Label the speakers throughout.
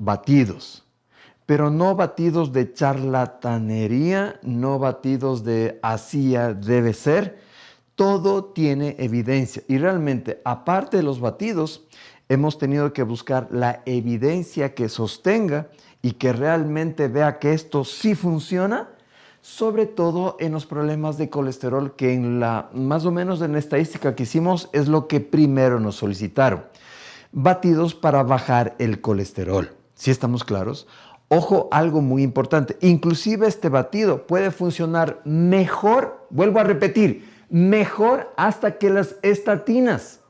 Speaker 1: batidos, pero no batidos de charlatanería, no batidos de así debe ser. Todo tiene evidencia y realmente, aparte de los batidos, hemos tenido que buscar la evidencia que sostenga y que realmente vea que esto sí funciona, sobre todo en los problemas de colesterol, que más o menos en la estadística que hicimos es lo que primero nos solicitaron. Batidos para bajar el colesterol. ¿Sí estamos claros? Ojo, algo muy importante. Inclusive este batido puede funcionar mejor, vuelvo a repetir, mejor hasta que las estatinas.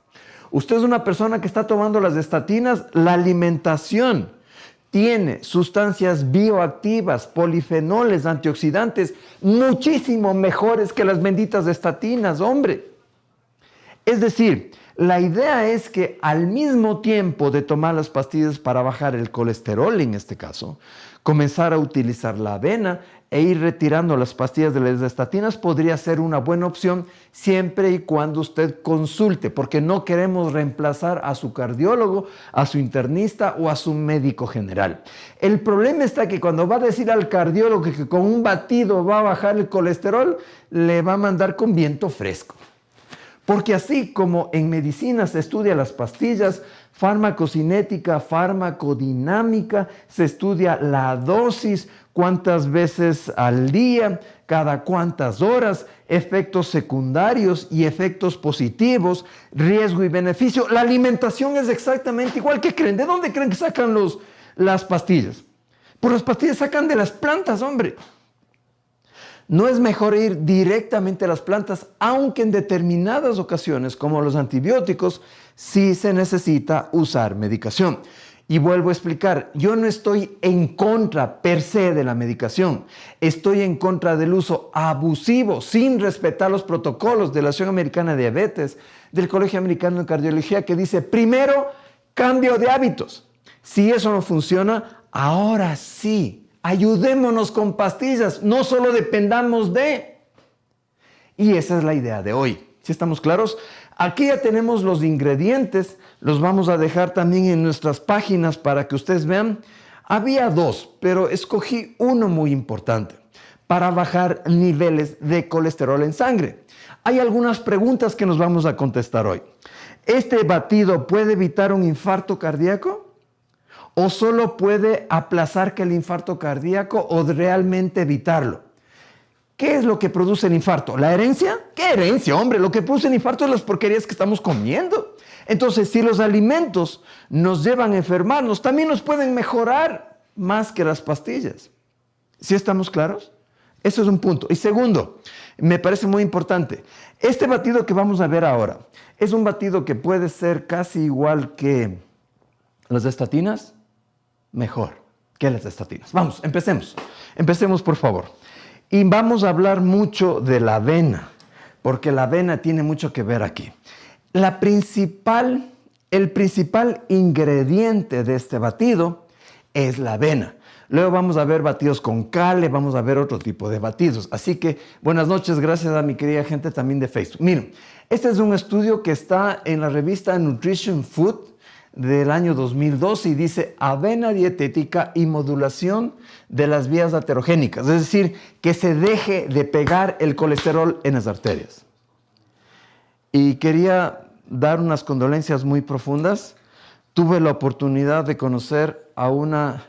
Speaker 1: Usted es una persona que está tomando las estatinas, la alimentación tiene sustancias bioactivas, polifenoles, antioxidantes, muchísimo mejores que las benditas estatinas, hombre. Es decir, la idea es que al mismo tiempo de tomar las pastillas para bajar el colesterol, en este caso, comenzar a utilizar la avena e ir retirando las pastillas de las estatinas podría ser una buena opción siempre y cuando usted consulte, porque no queremos reemplazar a su cardiólogo, a su internista o a su médico general. El problema está que cuando va a decir al cardiólogo que con un batido va a bajar el colesterol, le va a mandar con viento fresco. Porque así como en medicina se estudia las pastillas, farmacocinética, farmacodinámica, se estudia la dosis, cuántas veces al día, cada cuántas horas, efectos secundarios y efectos positivos, riesgo y beneficio. La alimentación es exactamente igual. ¿Qué creen? ¿De dónde creen que sacan las pastillas? Pues las pastillas sacan de las plantas, hombre. No es mejor ir directamente a las plantas, aunque en determinadas ocasiones, como los antibióticos, sí se necesita usar medicación. Y vuelvo a explicar, yo no estoy en contra per se de la medicación, estoy en contra del uso abusivo, sin respetar los protocolos de la Asociación Americana de Diabetes, del Colegio Americano de Cardiología, que dice, primero, cambio de hábitos. Si eso no funciona, ahora sí. Ayudémonos con pastillas, no solo dependamos de. Y esa es la idea de hoy. ¿Sí estamos claros? Aquí ya tenemos los ingredientes, los vamos a dejar también en nuestras páginas para que ustedes vean. Había dos, pero escogí uno muy importante para bajar niveles de colesterol en sangre. Hay algunas preguntas que nos vamos a contestar hoy. ¿Este batido puede evitar un infarto cardíaco? ¿O solo puede aplazar que el infarto cardíaco o realmente evitarlo? ¿Qué es lo que produce el infarto? ¿La herencia? ¿Qué herencia, hombre? Lo que produce el infarto es las porquerías que estamos comiendo. Entonces, si los alimentos nos llevan a enfermarnos, también nos pueden mejorar más que las pastillas. ¿Sí estamos claros? Eso es un punto. Y segundo, me parece muy importante, este batido que vamos a ver ahora, es un batido que puede ser casi igual que las estatinas, mejor que las estatinas. Vamos, empecemos. Empecemos, por favor. Y vamos a hablar mucho de la avena, porque la avena tiene mucho que ver aquí. El principal ingrediente de este batido es la avena. Luego vamos a ver batidos con cale, vamos a ver otro tipo de batidos. Así que buenas noches, gracias a mi querida gente también de Facebook. Miren, este es un estudio que está en la revista Nutrition Food del año 2012 y dice avena dietética y modulación de las vías aterogénicas, es decir, que se deje de pegar el colesterol en las arterias. Y quería dar unas condolencias muy profundas. Tuve la oportunidad de conocer a una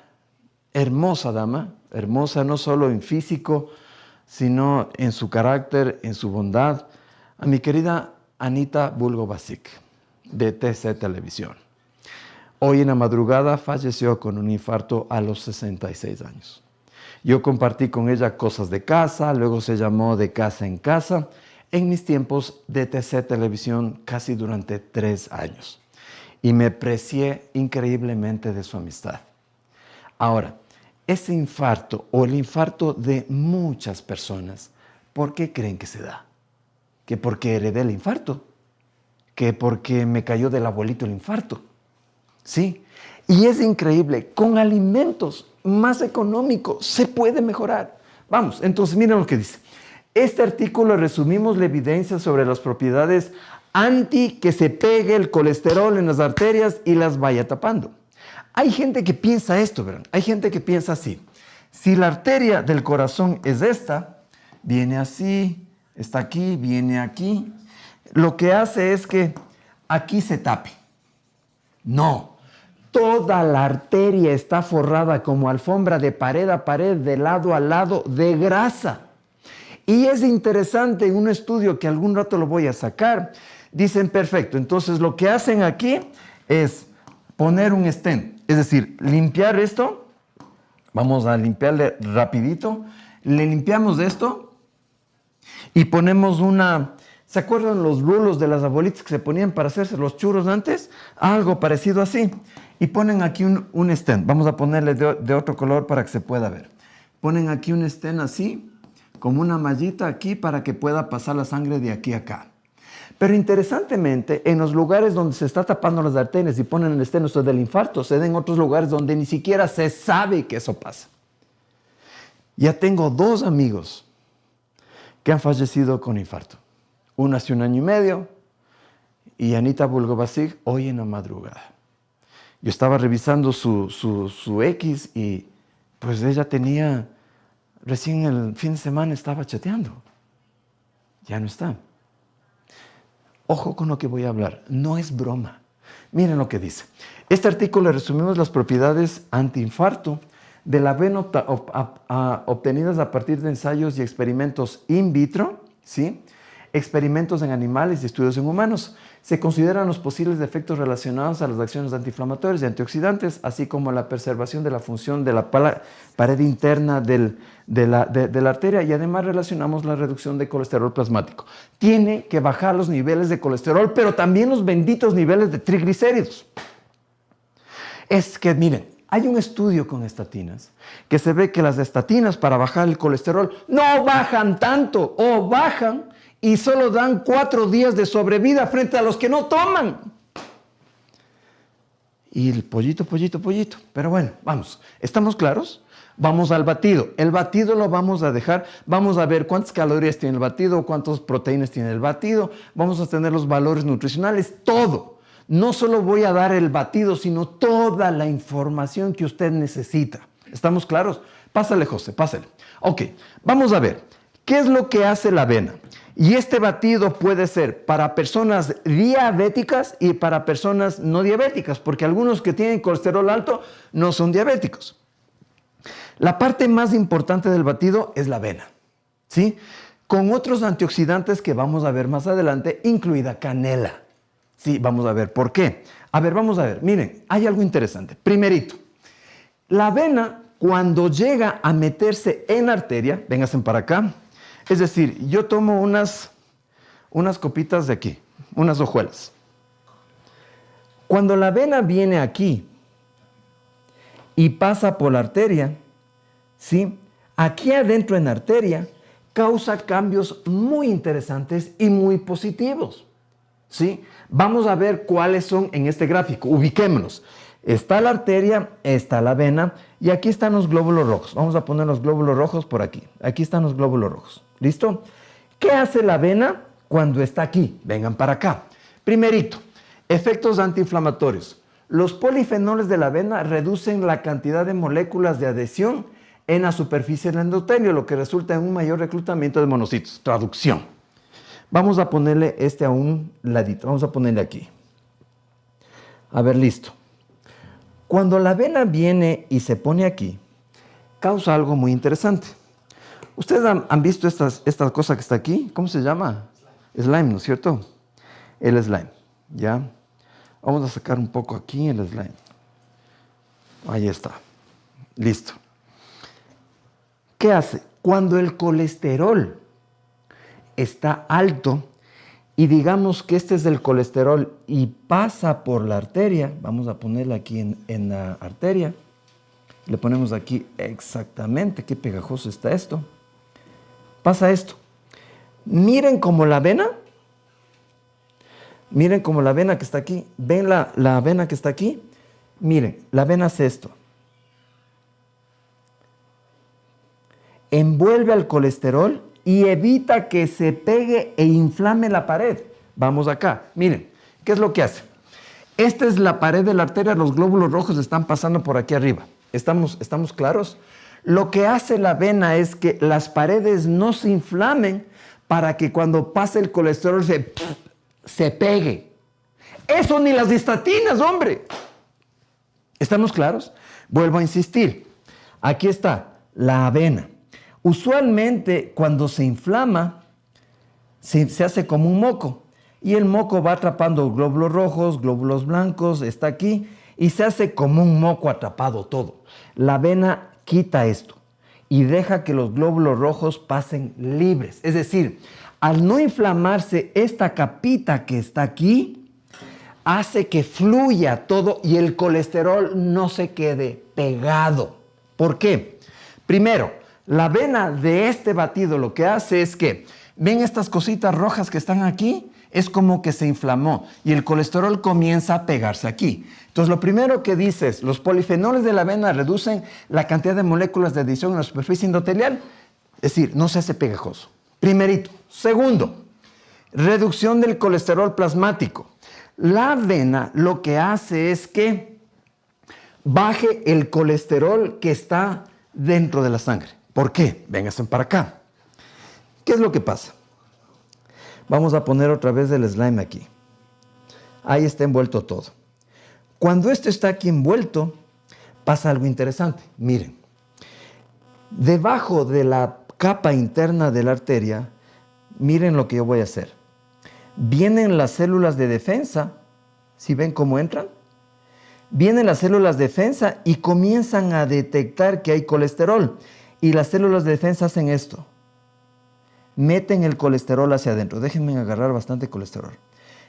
Speaker 1: hermosa dama, hermosa no solo en físico, sino en su carácter, en su bondad, a mi querida Anita Bulgo-Basic, de TC Televisión. Hoy en la madrugada falleció con un infarto a los 66 años. Yo compartí con ella cosas de casa, luego se llamó De Casa en Casa, en mis tiempos de TC Televisión casi durante 3 años. Y me precié increíblemente de su amistad. Ahora, ese infarto o el infarto de muchas personas, ¿por qué creen que se da? ¿Que porque heredé el infarto? ¿Que porque me cayó del abuelito el infarto? Sí, y es increíble, con alimentos más económicos se puede mejorar. Vamos, entonces miren lo que dice. Este artículo resumimos la evidencia sobre las propiedades anti que se pegue el colesterol en las arterias y las vaya tapando. Hay gente que piensa esto, ¿verdad? Hay gente que piensa así. Si la arteria del corazón es esta, viene así, está aquí, viene aquí. Lo que hace es que aquí se tape. No, toda la arteria está forrada como alfombra de pared a pared, de lado a lado, de grasa. Y es interesante en un estudio que algún rato lo voy a sacar. Dicen, perfecto, entonces lo que hacen aquí es poner un stent, es decir, limpiar esto. Vamos a limpiarle rapidito. Le limpiamos esto y ponemos una... ¿Se acuerdan los rulos de las abuelitas que se ponían para hacerse los churros antes? Algo parecido así. Y ponen aquí un stent. Vamos a ponerle de otro color para que se pueda ver. Ponen aquí un stent así, como una mallita aquí para que pueda pasar la sangre de aquí a acá. Pero interesantemente, en los lugares donde se está tapando las arterias y ponen el stent del infarto, se den otros lugares donde ni siquiera se sabe que eso pasa. Ya tengo 2 amigos que han fallecido con infarto. Uno hace 1 año y medio y Anita Bulgovasic hoy en la madrugada. Yo estaba revisando su X y pues ella tenía, recién el fin de semana estaba chateando. Ya no está. Ojo con lo que voy a hablar, no es broma. Miren lo que dice. Este artículo resumimos las propiedades antiinfarto de la avena obtenidas a partir de ensayos y experimentos in vitro, ¿sí? Experimentos en animales y estudios en humanos. Se consideran los posibles efectos relacionados a las acciones antiinflamatorias y antioxidantes, así como la preservación de la función de la pared interna de la arteria, y además relacionamos la reducción de colesterol plasmático. Tiene que bajar los niveles de colesterol, pero también los benditos niveles de triglicéridos. Es que, miren, hay un estudio con estatinas que se ve que las estatinas para bajar el colesterol no bajan tanto o bajan y solo dan 4 días de sobrevida frente a los que no toman. Y el pollito. Pero bueno, vamos. ¿Estamos claros? Vamos al batido. El batido lo vamos a dejar. Vamos a ver cuántas calorías tiene el batido, cuántas proteínas tiene el batido. Vamos a tener los valores nutricionales, todo. No solo voy a dar el batido, sino toda la información que usted necesita. ¿Estamos claros? Pásale, José, pásale. Ok, vamos a ver. ¿Qué es lo que hace la avena? Y este batido puede ser para personas diabéticas y para personas no diabéticas, porque algunos que tienen colesterol alto no son diabéticos. La parte más importante del batido es la avena, ¿sí? Con otros antioxidantes que vamos a ver más adelante, incluida canela. Sí, vamos a ver por qué. A ver, vamos a ver. Miren, hay algo interesante. Primerito, la avena cuando llega a meterse en la arteria, vénganse para acá. Es decir, yo tomo unas copitas de aquí, unas hojuelas. Cuando la avena viene aquí y pasa por la arteria, ¿sí? Aquí adentro en la arteria causa cambios muy interesantes y muy positivos, ¿sí? Vamos a ver cuáles son en este gráfico. Ubiquémonos. Está la arteria, está la vena y aquí están los glóbulos rojos. Vamos a poner los glóbulos rojos por aquí. Aquí están los glóbulos rojos. ¿Listo? ¿Qué hace la vena cuando está aquí? Vengan para acá. Primerito, efectos antiinflamatorios. Los polifenoles de la avena reducen la cantidad de moléculas de adhesión en la superficie del endotelio, lo que resulta en un mayor reclutamiento de monocitos. Traducción. Vamos a ponerle este a un ladito. Vamos a ponerle aquí. A ver, listo. Cuando la avena viene y se pone aquí, causa algo muy interesante. ¿Ustedes han visto esta cosa que está aquí? ¿Cómo se llama? Slime, ¿no es cierto? El slime, ¿ya? Vamos a sacar un poco aquí el slime. Ahí está. Listo. ¿Qué hace? Cuando el colesterol está alto y digamos que este es el colesterol y pasa por la arteria, vamos a ponerla aquí en la arteria, le ponemos aquí exactamente, qué pegajoso está esto. Pasa esto. Miren como la vena, miren como la vena que está aquí, ven la vena que está aquí, miren, la vena hace esto. Envuelve al colesterol y evita que se pegue e inflame la pared. Vamos acá, miren, ¿qué es lo que hace? Esta es la pared de la arteria, los glóbulos rojos están pasando por aquí arriba. ¿Estamos claros? Lo que hace la vena es que las paredes no se inflamen para que cuando pase el colesterol se pegue. Eso ni las estatinas, hombre. ¿Estamos claros? Vuelvo a insistir. Aquí está la vena. Usualmente cuando se inflama, se hace como un moco. Y el moco va atrapando glóbulos rojos, glóbulos blancos, está aquí. Y se hace como un moco atrapado todo. La vena quita esto y deja que los glóbulos rojos pasen libres. Es decir, al no inflamarse esta capita que está aquí, hace que fluya todo y el colesterol no se quede pegado. ¿Por qué? Primero, la vena de este batido lo que hace es que, ¿ven estas cositas rojas que están aquí? Es como que se inflamó y el colesterol comienza a pegarse aquí. Entonces, lo primero que dices, los polifenoles de la avena reducen la cantidad de moléculas de adición en la superficie endotelial, es decir, no se hace pegajoso. Primerito. Segundo, reducción del colesterol plasmático. La avena lo que hace es que baje el colesterol que está dentro de la sangre. ¿Por qué? Vénganse para acá. ¿Qué es lo que pasa? Vamos a poner otra vez el slime aquí. Ahí está envuelto todo. Cuando esto está aquí envuelto, pasa algo interesante. Miren, debajo de la capa interna de la arteria, miren lo que yo voy a hacer. Vienen las células de defensa, ¿sí ven cómo entran? Vienen las células de defensa y comienzan a detectar que hay colesterol. Y las células de defensa hacen esto. Meten el colesterol hacia adentro. Déjenme agarrar bastante colesterol.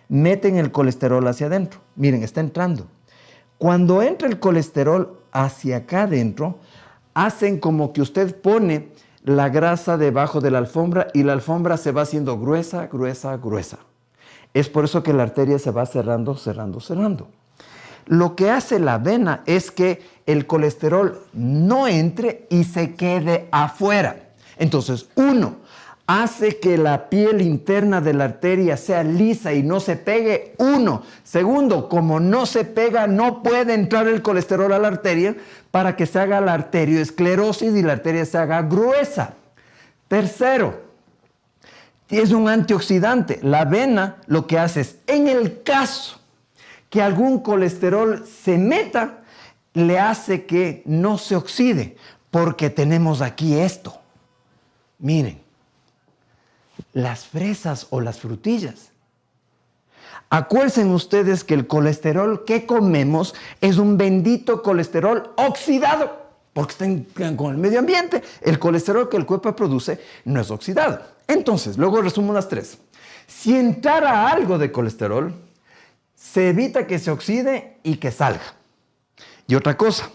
Speaker 1: Meten el colesterol hacia adentro. Miren, está entrando. Cuando entra el colesterol hacia acá adentro, hacen como que usted pone la grasa debajo de la alfombra y la alfombra se va haciendo gruesa, gruesa, gruesa. Es por eso que la arteria se va cerrando, cerrando, cerrando. Lo que hace la vena es que el colesterol no entre y se quede afuera. Entonces, uno, hace que la piel interna de la arteria sea lisa y no se pegue. Uno. Segundo, como no se pega, no puede entrar el colesterol a la arteria para que se haga la arteriosclerosis y la arteria se haga gruesa. Tercero, es un antioxidante. La avena lo que hace es, en el caso que algún colesterol se meta, le hace que no se oxide, porque tenemos aquí esto. Miren. Las fresas o las frutillas. Acuérdense ustedes que el colesterol que comemos es un bendito colesterol oxidado, porque está con el medio ambiente. El colesterol que el cuerpo produce no es oxidado. Entonces, luego resumo las tres. Si entrara algo de colesterol, se evita que se oxide y que salga. Y otra cosa,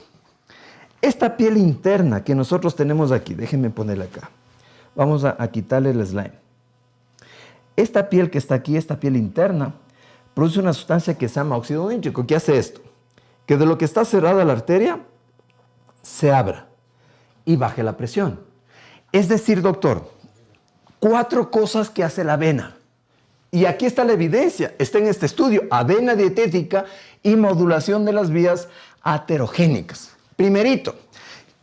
Speaker 1: esta piel interna que nosotros tenemos aquí, déjenme ponerla acá. Vamos a quitarle el slime. Esta piel que está aquí, esta piel interna, produce una sustancia que se llama óxido nítrico. ¿Qué hace esto? Que de lo que está cerrada la arteria, se abra y baje la presión. Es decir, doctor, 4 cosas que hace la avena. Y aquí está la evidencia, está en este estudio, avena dietética y modulación de las vías aterogénicas. Primerito,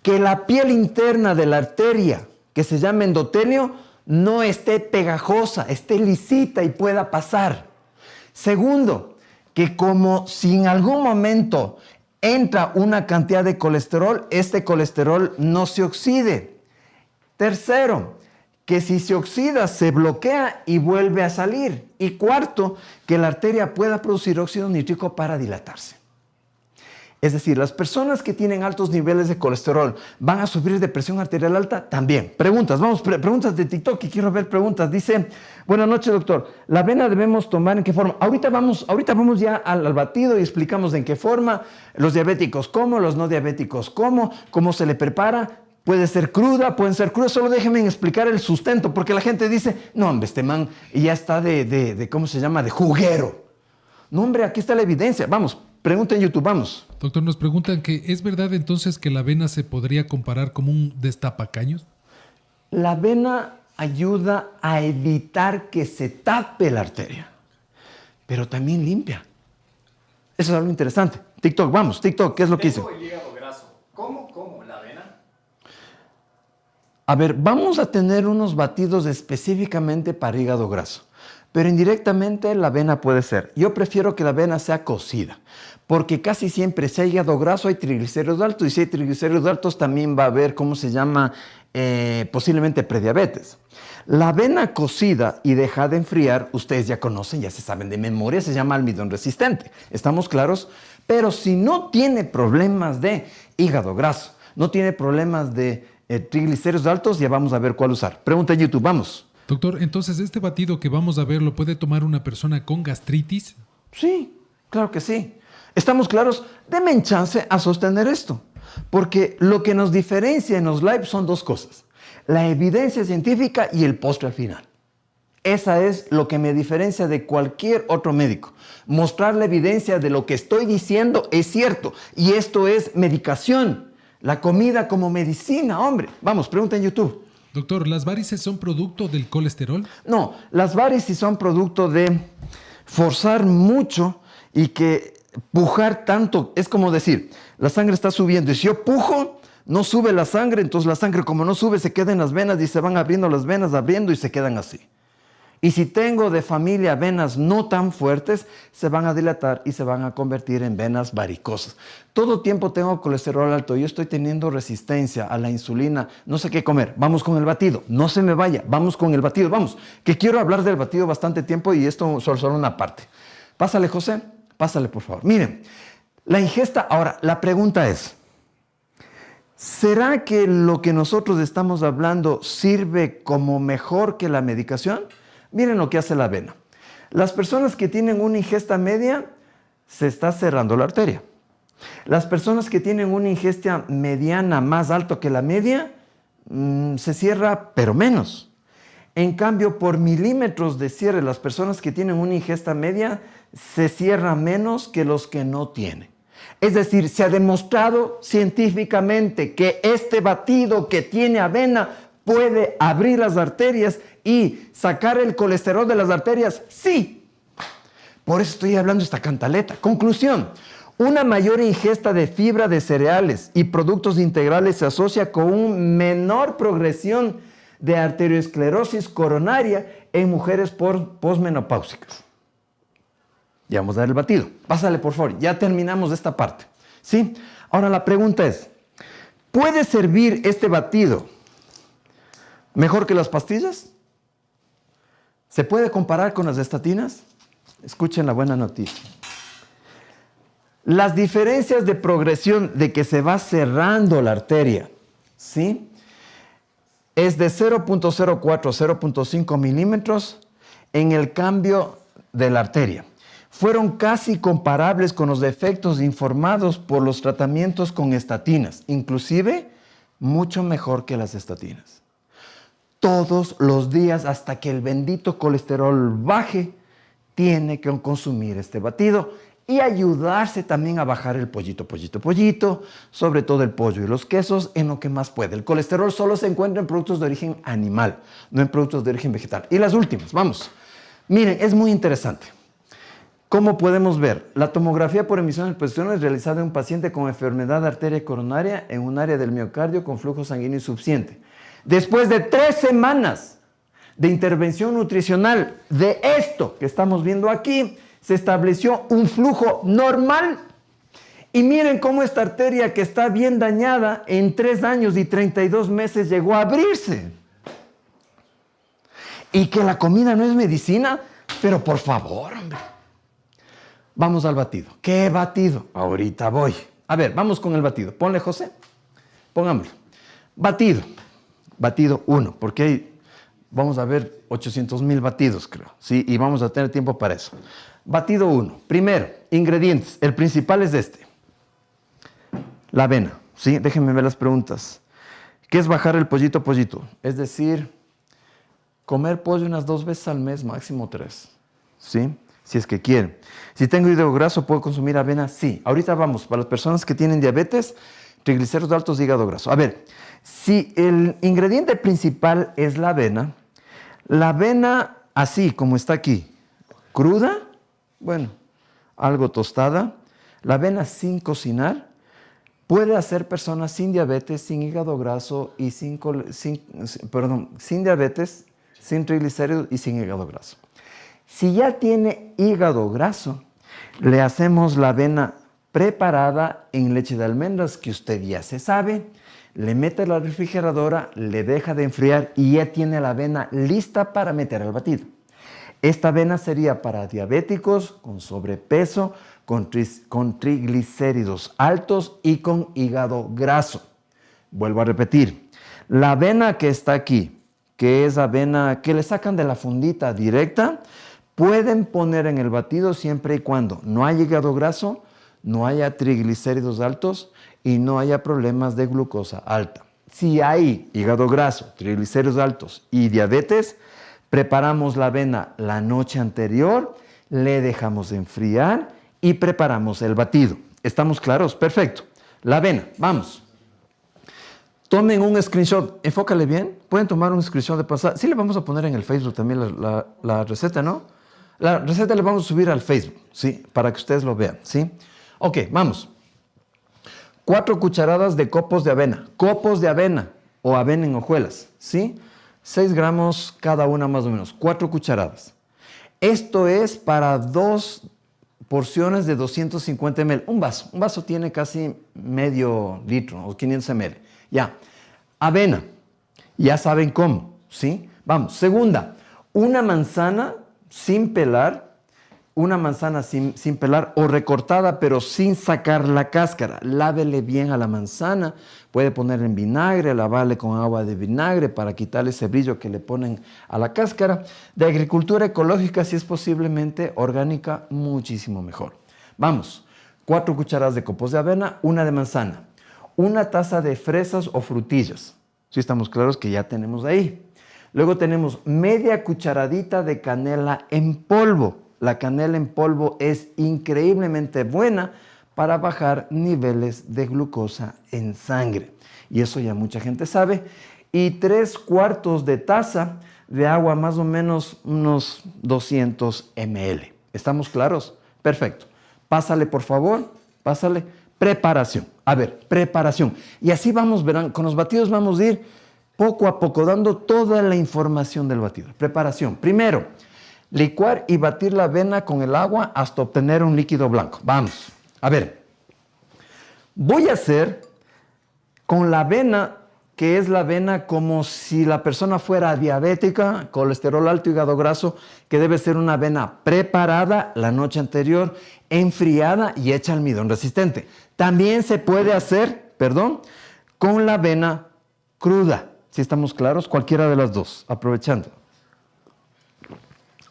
Speaker 1: que la piel interna de la arteria, que se llama endotelio, no esté pegajosa, esté lisita y pueda pasar. Segundo, que como si en algún momento entra una cantidad de colesterol, este colesterol no se oxide. Tercero, que si se oxida, se bloquea y vuelve a salir. Y cuarto, que la arteria pueda producir óxido nítrico para dilatarse. Es decir, las personas que tienen altos niveles de colesterol van a sufrir de presión arterial alta también. Preguntas, preguntas de TikTok, que quiero ver preguntas. Dice, buenas noches, doctor. ¿La avena debemos tomar en qué forma? Ahorita vamos ya al batido y explicamos en qué forma. Los diabéticos cómo, los no diabéticos cómo se le prepara. Puede ser cruda, pueden ser crudas. Solo déjenme explicar el sustento, porque la gente dice, no, hombre, este man ya está ¿cómo se llama? De juguero. No, hombre, aquí está la evidencia. Vamos. Pregunta en YouTube, vamos.
Speaker 2: Doctor, nos preguntan que ¿es verdad entonces que la avena se podría comparar como un destapacaños?
Speaker 1: La avena ayuda a evitar que se tape la arteria, pero también limpia. Eso es algo interesante. TikTok, vamos, TikTok, ¿qué es lo que hice?
Speaker 3: Tengo el hígado graso. ¿Cómo? ¿La avena?
Speaker 1: A ver, vamos a tener unos batidos específicamente para hígado graso, pero indirectamente la avena puede ser. Yo prefiero que la avena sea cocida, porque casi siempre si hay hígado graso hay triglicéridos altos, y si hay triglicéridos altos también va a haber, ¿cómo se llama? Posiblemente prediabetes. La avena cocida y dejada enfriar, ustedes ya conocen, ya se saben de memoria, se llama almidón resistente. ¿Estamos claros? Pero si no tiene problemas de hígado graso, no tiene problemas de triglicéridos altos, ya vamos a ver cuál usar. Pregunta en YouTube, vamos.
Speaker 2: Doctor, entonces este batido que vamos a ver, ¿lo puede tomar una persona con gastritis?
Speaker 1: Sí, claro que sí. ¿Estamos claros? Denme chance a sostener esto, porque lo que nos diferencia en los lives son dos cosas: la evidencia científica y el postre al final. Esa es lo que me diferencia de cualquier otro médico. Mostrar la evidencia de lo que estoy diciendo es cierto, y esto es medicación. La comida como medicina, hombre. Vamos, pregunta en YouTube.
Speaker 2: Doctor, ¿las varices son producto del colesterol?
Speaker 1: No, las varices son producto de forzar mucho y que pujar tanto. Es como decir, la sangre está subiendo y si yo pujo, no sube la sangre, entonces la sangre como no sube se queda en las venas y se van abriendo las venas, abriendo y se quedan así. Y si tengo de familia venas no tan fuertes, se van a dilatar y se van a convertir en venas varicosas. Todo tiempo tengo colesterol alto, yo estoy teniendo resistencia a la insulina, no sé qué comer. Vamos con el batido, no se me vaya, vamos con el batido, vamos. Que quiero hablar del batido bastante tiempo y esto solo una parte. Pásale, José, pásale por favor. Miren, la ingesta, ahora, la pregunta es, ¿será que lo que nosotros estamos hablando sirve como mejor que la medicación? Miren lo que hace la avena. Las personas que tienen una ingesta media, se está cerrando la arteria. Las personas que tienen una ingesta mediana más alto que la media, se cierra, pero menos. En cambio, por milímetros de cierre, las personas que tienen una ingesta media, se cierra menos que los que no tienen. Es decir, se ha demostrado científicamente que este batido que tiene avena puede abrir las arterias y sacar el colesterol de las arterias. Sí. Por eso estoy hablando esta cantaleta. Conclusión. Una mayor ingesta de fibra de cereales y productos integrales se asocia con una menor progresión de arteriosclerosis coronaria en mujeres posmenopáusicas. Ya vamos a dar el batido. Pásale, por favor. Ya terminamos esta parte. ¿Sí? Ahora la pregunta es, ¿puede servir este batido mejor que las pastillas? ¿Se puede comparar con las estatinas? Escuchen la buena noticia. Las diferencias de progresión de que se va cerrando la arteria, ¿sí? Es de 0.04 a 0.5 milímetros en el cambio de la arteria. Fueron casi comparables con los efectos informados por los tratamientos con estatinas, inclusive mucho mejor que las estatinas. Todos los días hasta que el bendito colesterol baje, tiene que consumir este batido y ayudarse también a bajar el pollito, sobre todo el pollo y los quesos en lo que más puede. El colesterol solo se encuentra en productos de origen animal, no en productos de origen vegetal. Y las últimas, vamos. Miren, es muy interesante. ¿Cómo podemos ver? La tomografía por emisión de posiciones realizada en un paciente con enfermedad de arteria coronaria en un área del miocardio con flujo sanguíneo insuficiente. Después de 3 semanas de intervención nutricional de esto que estamos viendo aquí, se estableció un flujo normal. Y miren cómo esta arteria que está bien dañada en 3 años y 32 meses llegó a abrirse. Y que la comida no es medicina, pero por favor, hombre. Vamos al batido. ¿Qué batido? Ahorita voy. A ver, vamos con el batido. Ponle, José. Pongámoslo. Batido. Batido 1, porque vamos a ver 800,000 batidos, creo. ¿Sí? Y vamos a tener tiempo para eso. Batido 1. Primero, ingredientes. El principal es este. La avena. ¿Sí? Déjenme ver las preguntas. ¿Qué es bajar el pollito? Es decir, comer pollo unas 2 veces al mes, máximo 3. ¿Sí? Si es que quieren. Si tengo hígado graso, ¿puedo consumir avena? Sí. Ahorita vamos, para las personas que tienen diabetes, triglicéridos altos y hígado graso. A ver, si el ingrediente principal es la avena así como está aquí, cruda, bueno, algo tostada, La avena sin cocinar puede hacer personas sin diabetes, sin hígado graso y sin diabetes, sin triglicéridos y sin hígado graso. Si ya tiene hígado graso, le hacemos la avena preparada en leche de almendras, que usted ya se sabe, le mete a la refrigeradora, le deja de enfriar y ya tiene la avena lista para meter al batido. Esta avena sería para diabéticos, con sobrepeso, con triglicéridos altos y con hígado graso. Vuelvo a repetir, la avena que está aquí, que es avena que le sacan de la fundita directa, pueden poner en el batido siempre y cuando no haya hígado graso, no haya triglicéridos altos y no haya problemas de glucosa alta. Si hay hígado graso, triglicéridos altos y diabetes, preparamos la avena la noche anterior, le dejamos enfriar y preparamos el batido. ¿Estamos claros? Perfecto. La avena, vamos. Tomen un screenshot, enfócale bien. Pueden tomar un screenshot de pasada. Sí le vamos a poner en el Facebook también la receta, ¿no? La receta le vamos a subir al Facebook, ¿sí? Para que ustedes lo vean, ¿sí? Ok, vamos. 4 cucharadas de copos de avena o avena en hojuelas, ¿sí? 6 gramos cada una más o menos, 4 cucharadas. Esto es para 2 porciones de 250 ml. Un vaso tiene casi medio litro o 500 ml. Ya, avena, ya saben cómo, ¿sí? Vamos, segunda, una manzana sin pelar, sin pelar o recortada pero sin sacar la cáscara. Lávele bien a la manzana, puede poner en vinagre, lavarle con agua de vinagre para quitarle ese brillo que le ponen a la cáscara. De agricultura ecológica, si es posiblemente orgánica, muchísimo mejor. Vamos, 4 cucharadas de copos de avena, una de manzana, una taza de fresas o frutillas. Si estamos claros que ya tenemos ahí. Luego tenemos media cucharadita de canela en polvo. La canela en polvo es increíblemente buena para bajar niveles de glucosa en sangre. Y eso ya mucha gente sabe. Y 3/4 de taza de agua, más o menos unos 200 ml. ¿Estamos claros? Perfecto. Pásale, por favor. Pásale. Preparación. A ver, preparación. Y así vamos, verán, con los batidos vamos a ir poco a poco dando toda la información del batido. Preparación. Primero, licuar y batir la avena con el agua hasta obtener un líquido blanco. Vamos. A ver. Voy a hacer con la avena, que es la avena como si la persona fuera diabética, colesterol alto, hígado graso, que debe ser una avena preparada la noche anterior, enfriada y hecha almidón resistente. También se puede hacer, con la avena cruda. Si estamos claros, cualquiera de las dos, aprovechando.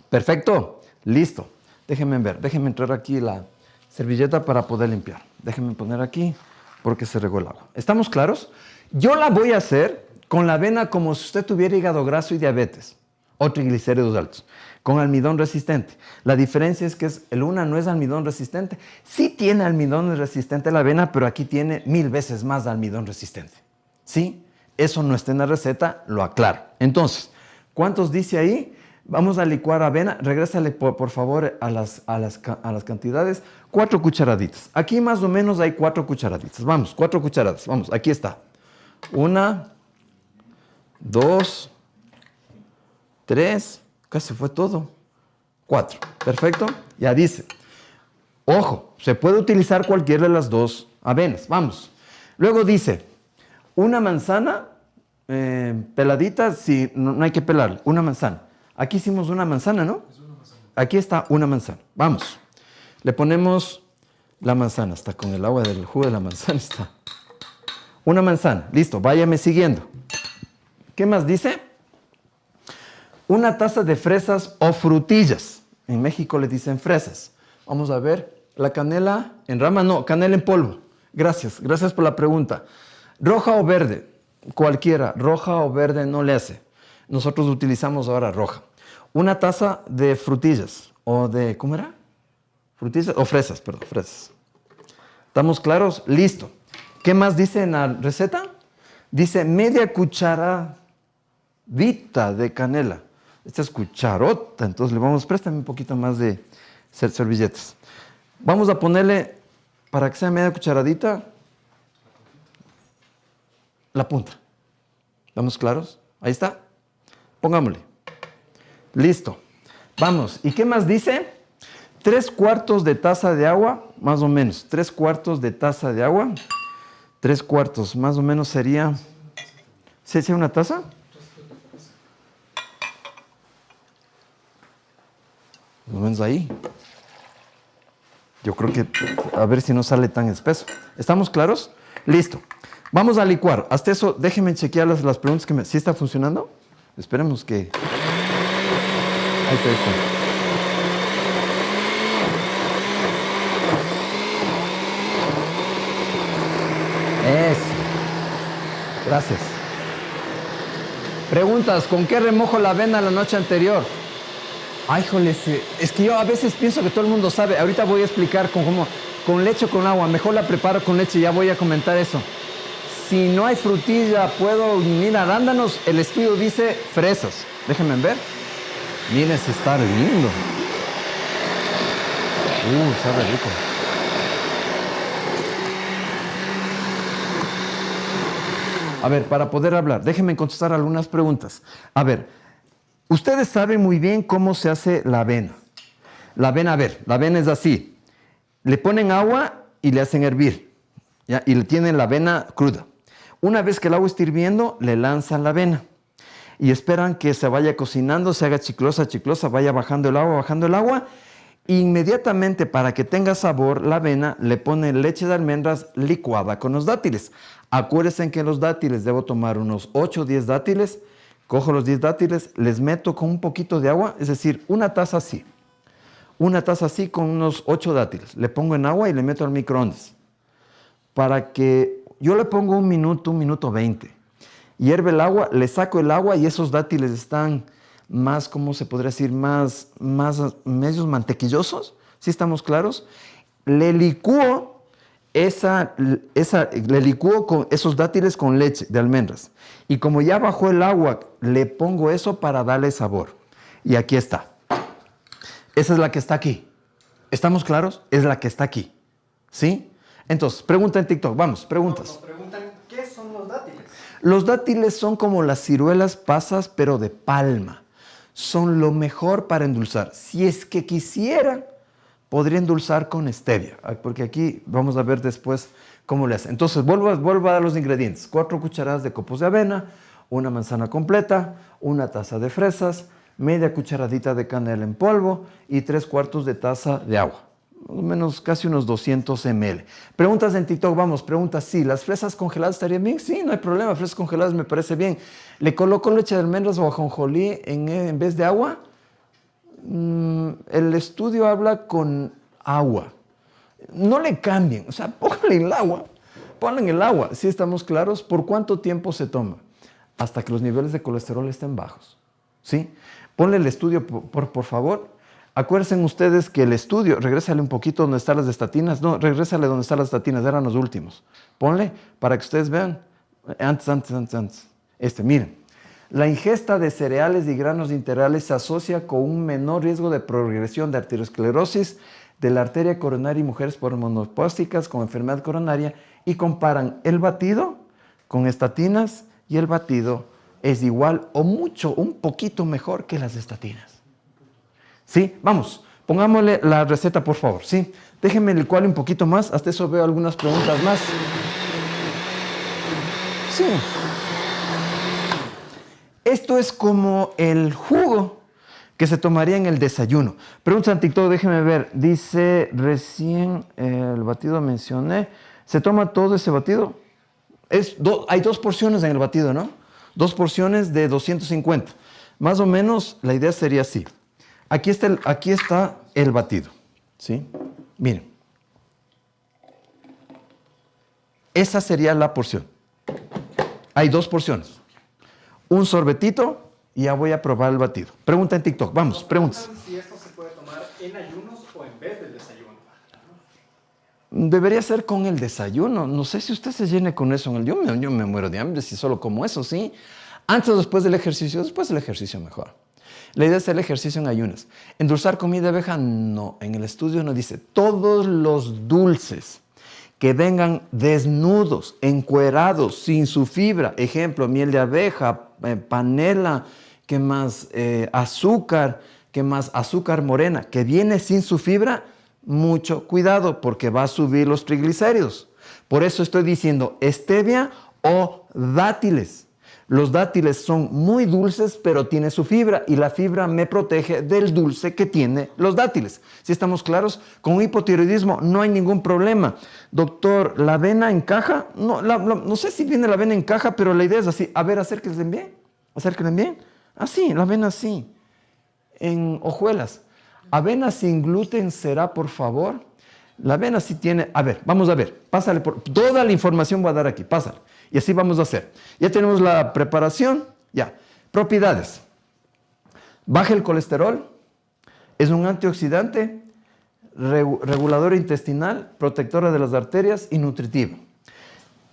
Speaker 1: Perfecto, listo. Déjenme ver, déjenme entrar aquí la servilleta para poder limpiar. Déjenme poner aquí porque se regó el agua. ¿Estamos claros? Yo la voy a hacer con la avena como si usted tuviera hígado graso y diabetes o triglicéridos altos, con almidón resistente. La diferencia es que una no es almidón resistente. Sí tiene almidón resistente la avena, pero aquí tiene 1000 veces más de almidón resistente. ¿Sí? Eso no está en la receta, lo aclaro. Entonces, ¿cuántos dice ahí? Vamos a licuar avena. Regrésale por favor a las cantidades. 4 cucharaditas. Aquí más o menos hay 4 cucharaditas. Vamos, 4 cucharadas. Vamos, aquí está. 1, 2, 3. Casi fue todo. 4. Perfecto. Ya dice. Ojo, se puede utilizar cualquiera de las dos avenas. Vamos. Luego dice, una manzana peladita, si no hay que pelarla. Una manzana. Aquí hicimos una manzana, ¿no? Aquí está una manzana. Vamos. Le ponemos la manzana. Está con el agua del jugo de la manzana. Está. Una manzana. Listo. Váyame siguiendo. ¿Qué más dice? Una taza de fresas o frutillas. En México le dicen fresas. Vamos a ver. La canela en rama, no. Canela en polvo. Gracias. Gracias por la pregunta. ¿Roja o verde? Cualquiera. Roja o verde no le hace. Nosotros utilizamos ahora roja. Una taza de frutillas o de, ¿cómo era? Frutillas o fresas, perdón, fresas. ¿Estamos claros? Listo. ¿Qué más dice en la receta? Dice media cucharadita de canela. Esta es cucharota, entonces le vamos, préstame un poquito más de servilletas. Vamos a ponerle para que sea media cucharadita, la punta. ¿Estamos claros? Ahí está. Pongámosle. Listo. Vamos. ¿Y qué más dice? 3/4 de taza de agua, más o menos. 3/4 de taza de agua. 3/4, más o menos sería... ¿Sí es una taza? Más o menos ahí. Yo creo que... A ver si no sale tan espeso. ¿Estamos claros? Listo. Vamos a licuar. Hasta eso, déjenme chequear las preguntas que me... ¿Sí está funcionando? Esperemos que... Ahí está, ahí está. Eso. Gracias. Preguntas, ¿con qué remojo la avena la noche anterior? Ay, joles, es que yo a veces pienso que todo el mundo sabe. Ahorita voy a explicar con leche o con agua. Mejor la preparo con leche, ya voy a comentar eso. Si no hay frutilla, puedo unir arándanos. El estudio dice fresas. Déjenme ver. Miren, se está lindo. Sabe rico. A ver, para poder hablar, déjenme contestar algunas preguntas. A ver, ustedes saben muy bien cómo se hace la avena. La avena, a ver, la avena es así. Le ponen agua y le hacen hervir, ¿ya? Y le tienen la avena cruda. Una vez que el agua está hirviendo, le lanzan la avena. Y esperan que se vaya cocinando, se haga chiclosa, chiclosa, vaya bajando el agua. Inmediatamente, para que tenga sabor, la avena le ponen leche de almendras licuada con los dátiles. Acuérdense que en los dátiles debo tomar unos 8 o 10 dátiles. Cojo los 10 dátiles, les meto con un poquito de agua, es decir, una taza así. Una taza así con unos 8 dátiles. Le pongo en agua y le meto al microondas. Para que yo le pongo 1 minuto 20. Hierve el agua, le saco el agua y esos dátiles están más, ¿cómo se podría decir? Más medios mantequillosos, ¿sí estamos claros? Le licúo con esos dátiles con leche de almendras. Y como ya bajó el agua, le pongo eso para darle sabor. Y aquí está. Esa es la que está aquí. ¿Estamos claros? Es la que está aquí. ¿Sí? Entonces, pregunta en TikTok. Vamos, preguntas.
Speaker 3: Nos preguntan, ¿qué son los dátiles?
Speaker 1: Los dátiles son como las ciruelas pasas, pero de palma. Son lo mejor para endulzar. Si es que quisiera, podría endulzar con stevia, porque aquí vamos a ver después cómo le hacen. Entonces, vuelvo a dar los ingredientes. 4 cucharadas de copos de avena, una manzana completa, una taza de fresas, media cucharadita de canela en polvo y 3/4 de taza de agua. Más o menos casi unos 200 ml. Preguntas en TikTok, vamos, preguntas, sí, ¿las fresas congeladas estarían bien? Sí, no hay problema, fresas congeladas me parece bien. ¿Le coloco leche de almendras o ajonjolí en vez de agua? El estudio habla con agua. No le cambien, o sea, pónganle el agua. Ponle en el agua, ¿sí estamos claros? ¿Por cuánto tiempo se toma? Hasta que los niveles de colesterol estén bajos, ¿sí? Ponle el estudio, por favor. Acuérdense ustedes que el estudio, regrésale un poquito donde están las estatinas. No, regrésale donde están las estatinas, eran los últimos. Ponle para que ustedes vean. Antes. Miren. La ingesta de cereales y granos integrales se asocia con un menor riesgo de progresión de arteriosclerosis de la arteria coronaria y mujeres monopásticas con enfermedad coronaria y comparan el batido con estatinas y el batido es igual o un poquito mejor que las estatinas. ¿Sí? Vamos, pongámosle la receta, por favor, ¿sí? Déjenme licuarle un poquito más, hasta eso veo algunas preguntas más. Sí. Esto es como el jugo que se tomaría en el desayuno. Pregunta en TikTok, déjenme ver. Dice, recién el batido mencioné. ¿Se toma todo ese batido? Hay 2 porciones en el batido, ¿no? 2 porciones de 250. Más o menos, la idea sería así. Aquí está el batido, ¿sí? Miren. Esa sería la porción. Hay 2 porciones. Un sorbetito y ya voy a probar el batido. Pregunta en TikTok. Vamos, preguntas.
Speaker 3: Si esto se puede tomar en ayunos o en vez del desayuno.
Speaker 1: Debería ser con el desayuno. No sé si usted se llene con eso. Yo me muero de hambre si solo como eso, ¿sí? Antes o después del ejercicio. Después del ejercicio mejor. La idea es hacer el ejercicio en ayunas. ¿Endulzar comida de abeja? No. En el estudio no dice. Todos los dulces que vengan desnudos, encuerados, sin su fibra. Ejemplo, miel de abeja, panela, ¿qué más? Azúcar, ¿qué más? Azúcar morena, que viene sin su fibra. Mucho cuidado porque va a subir los triglicéridos. Por eso estoy diciendo stevia o dátiles. Los dátiles son muy dulces, pero tiene su fibra y la fibra me protege del dulce que tiene los dátiles. ¿Sí estamos claros? Con hipotiroidismo no hay ningún problema. Doctor, ¿la avena encaja? No, no sé si viene la avena en caja, pero la idea es así. A ver, acérquense bien. Acérquense bien. Así, la avena así. En hojuelas. ¿Avena sin gluten será, por favor? La avena sí tiene... A ver, vamos a ver. Pásale por... Toda la información voy a dar aquí. Pásale. Y así vamos a hacer. Ya tenemos la preparación. Ya. Propiedades. Baja el colesterol. Es un antioxidante, regulador intestinal, protectora de las arterias y nutritivo.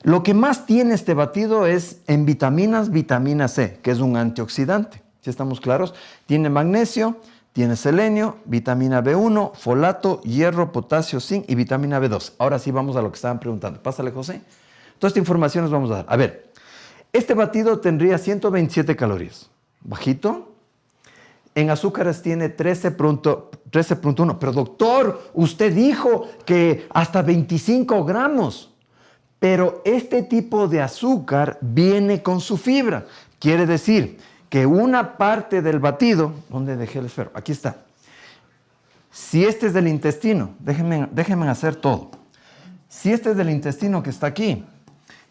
Speaker 1: Lo que más tiene este batido es en vitaminas, vitamina C, que es un antioxidante. ¿Sí estamos claros? Tiene magnesio, tiene selenio, vitamina B1, folato, hierro, potasio, zinc y vitamina B2. Ahora sí vamos a lo que estaban preguntando. Pásale, José. Toda esta información nos vamos a dar. A ver, este batido tendría 127 calorías. Bajito. En azúcares tiene 13.1. Pero doctor, usted dijo que hasta 25 gramos. Pero este tipo de azúcar viene con su fibra. Quiere decir que una parte del batido... ¿Dónde dejé el esfero? Aquí está. Si este es del intestino, déjenme hacer todo. Si este es del intestino que está aquí,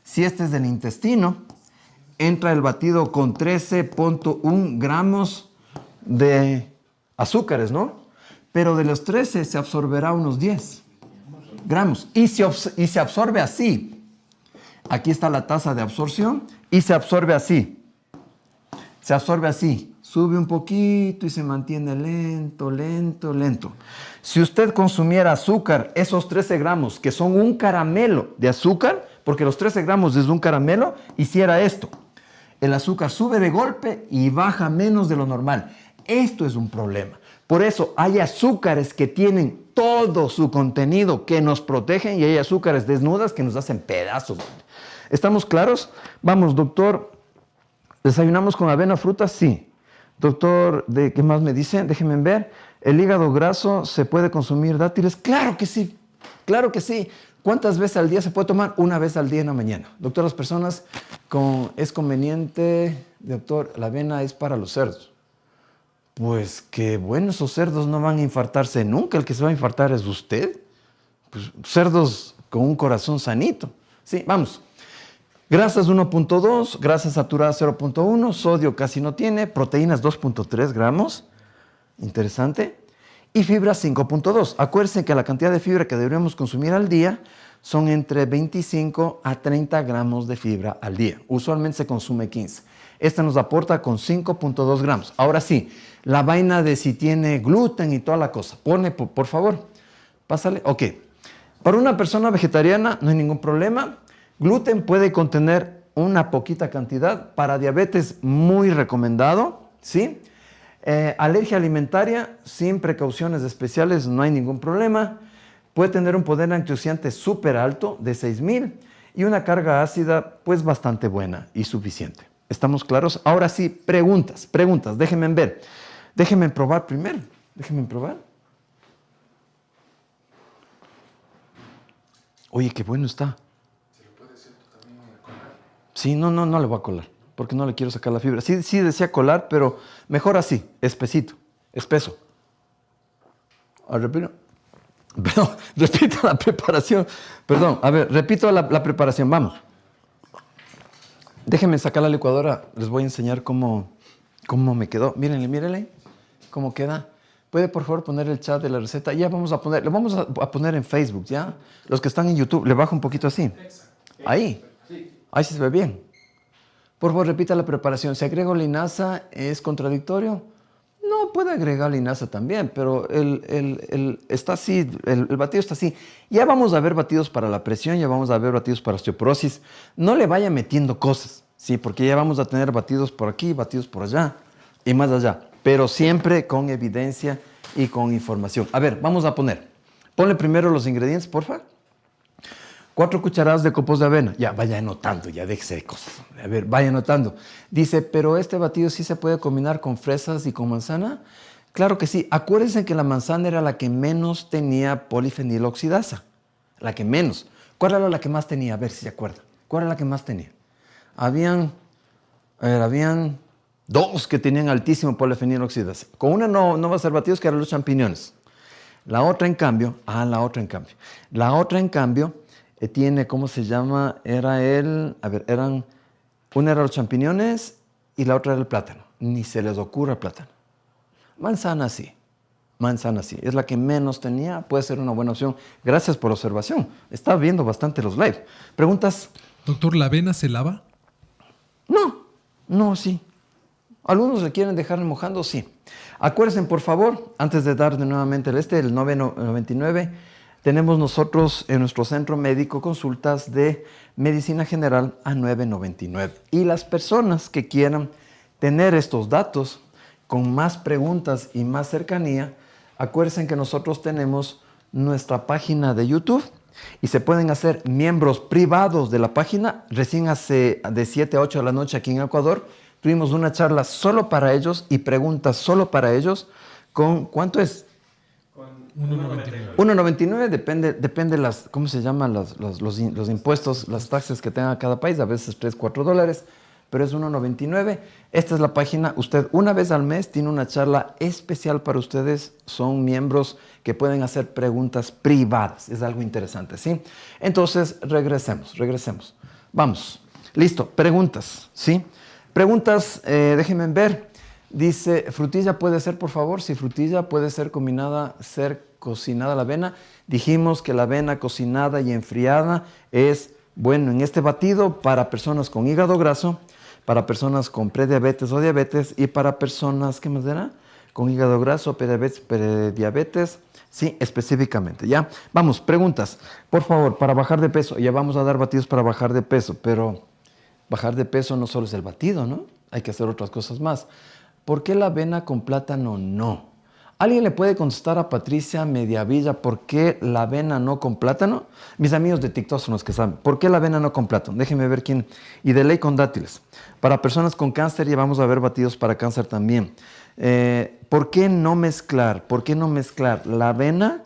Speaker 1: si este es del intestino, entra el batido con 13.1 gramos de azúcares, ¿no? Pero de los 13 se absorberá unos 10 gramos. Y se absorbe así. Aquí está la tasa de absorción y se absorbe así. Se absorbe así. Sube un poquito y se mantiene lento, lento, lento. Si usted consumiera azúcar, esos 13 gramos, que son un caramelo de azúcar, porque los 13 gramos es un caramelo, hiciera esto. El azúcar sube de golpe y baja menos de lo normal. Esto es un problema. Por eso hay azúcares que tienen todo su contenido que nos protegen y hay azúcares desnudas que nos hacen pedazos. ¿Estamos claros? Vamos, doctor. ¿Desayunamos con avena, frutas? Sí. Doctor, ¿qué más me dicen? Déjenme ver. ¿El hígado graso se puede consumir dátiles? ¡Claro que sí! ¡Claro que sí! ¿Cuántas veces al día se puede tomar? Una vez al día en la mañana. Doctor, las personas es conveniente, doctor, la avena es para los cerdos. Pues que bueno, esos cerdos no van a infartarse nunca. El que se va a infartar es usted. Pues, cerdos con un corazón sanito. Sí, vamos. Grasas 1.2, grasa saturada 0.1, sodio casi no tiene, proteínas 2.3 gramos, interesante, y fibra 5.2. Acuérdense que la cantidad de fibra que deberíamos consumir al día son entre 25 a 30 gramos de fibra al día. Usualmente se consume 15. Esta nos aporta con 5.2 gramos. Ahora sí, la vaina de si tiene gluten y toda la cosa. Pone, por favor, pásale. Ok. Para una persona vegetariana no hay ningún problema. Gluten puede contener una poquita cantidad. Para diabetes, muy recomendado, ¿sí? Alergia alimentaria, sin precauciones especiales, no hay ningún problema. Puede tener un poder antioxidante súper alto, de 6000, y una carga ácida, pues bastante buena y suficiente. ¿Estamos claros? Ahora sí, preguntas. Déjenme ver. Déjenme probar primero. Déjenme probar. Oye, qué bueno está. Sí, no le voy a colar, porque no le quiero sacar la fibra. Sí decía colar, pero mejor así, espesito, espeso. Repito la preparación. Perdón, a ver, repito la preparación, vamos. Déjenme sacar la licuadora, les voy a enseñar cómo me quedó. Mírenle, cómo queda. ¿Puede, por favor, poner el chat de la receta? Ya vamos a poner, lo vamos a poner en Facebook, ¿ya? Los que están en YouTube, le bajo un poquito así. Ahí. Ahí sí se ve bien. Por favor, repita la preparación. Si agrego linaza, ¿es contradictorio? No, puede agregar linaza también, pero está así, el batido está así. Ya vamos a ver batidos para la presión, ya vamos a ver batidos para osteoporosis. No le vaya metiendo cosas, ¿sí? Porque ya vamos a tener batidos por aquí, batidos por allá y más allá. Pero siempre con evidencia y con información. A ver, vamos a poner. Ponle primero los ingredientes, porfa. 4 cucharadas de copos de avena. Ya, vaya anotando, ya déjese de cosas. A ver, vaya anotando. Dice, pero este batido sí se puede combinar con fresas y con manzana. Claro que sí. Acuérdense que la manzana era la que menos tenía polifeniloxidasa. La que menos. ¿Cuál era la que más tenía? A ver si se acuerdan. ¿Cuál era la que más tenía? Habían 2 que tenían altísimo polifeniloxidasa. Con una no va a ser batidos, que eran los champiñones. La otra en cambio, tiene, ¿cómo se llama? Una era los champiñones y la otra era el plátano. Ni se les ocurra el plátano. Manzana sí. Es la que menos tenía, puede ser una buena opción. Gracias por la observación. Está viendo bastante los live. ¿Preguntas?
Speaker 2: Doctor, ¿la avena se lava?
Speaker 1: No, sí. Algunos se quieren dejar remojando, sí. Acuérdense, por favor, antes de dar nuevamente el 999, tenemos nosotros en nuestro centro médico consultas de medicina general a 999. Y las personas que quieran tener estos datos con más preguntas y más cercanía, acuérdense que nosotros tenemos nuestra página de YouTube y se pueden hacer miembros privados de la página. Recién hace de 7 a 8 de la noche aquí en Ecuador tuvimos una charla solo para ellos y preguntas solo para ellos con, ¿cuánto es?
Speaker 3: Con
Speaker 2: 1.99.
Speaker 1: 1.99, depende las, ¿cómo se llaman? Los impuestos, las taxas que tenga cada país, a veces $3, $4, pero es 1.99. Esta es la página. Usted una vez al mes tiene una charla especial para ustedes. Son miembros que pueden hacer preguntas privadas. Es algo interesante, ¿sí? Entonces, regresemos. Vamos. Listo. Preguntas, ¿sí? Preguntas, déjenme ver. Dice, ¿frutilla puede ser, por favor? Si frutilla puede ser cocinada la avena. Dijimos que la avena cocinada y enfriada es bueno en este batido para personas con hígado graso, para personas con prediabetes o diabetes y para personas, ¿qué más era? Con hígado graso, prediabetes, sí, específicamente, ¿ya? Vamos, preguntas. Por favor, para bajar de peso, ya vamos a dar batidos para bajar de peso, pero bajar de peso no solo es el batido, ¿no? Hay que hacer otras cosas más. ¿Por qué la avena con plátano no? ¿Alguien le puede contestar a Patricia Mediavilla por qué la avena no con plátano? Mis amigos de TikTok son los que saben. ¿Por qué la avena no con plátano? Déjenme ver quién. Y de ley con dátiles. Para personas con cáncer ya vamos a ver batidos para cáncer también. ¿Por qué no mezclar? La avena